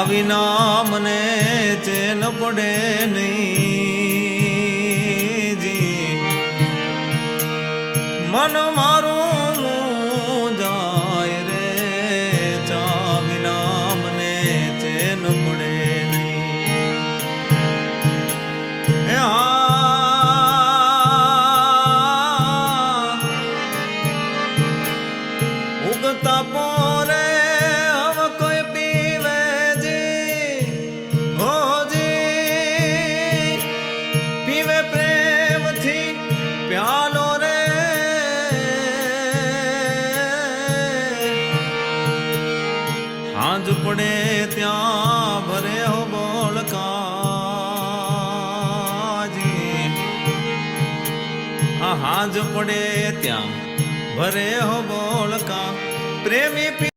વિના મને ચેન પડે નહીં જી મન મારું જાય રે ચા વિના મને ચેન પડે નહીં ઉગતા પોરે હવે કોઈ પીવે જી હો જી પીવે પ્રેમથી પ્યાલો રે હાંજ પડે ત્યાં ભરે હો બોલકાજી હાંજ પડે ત્યાં ભરે હો બોલકા પ્રેમી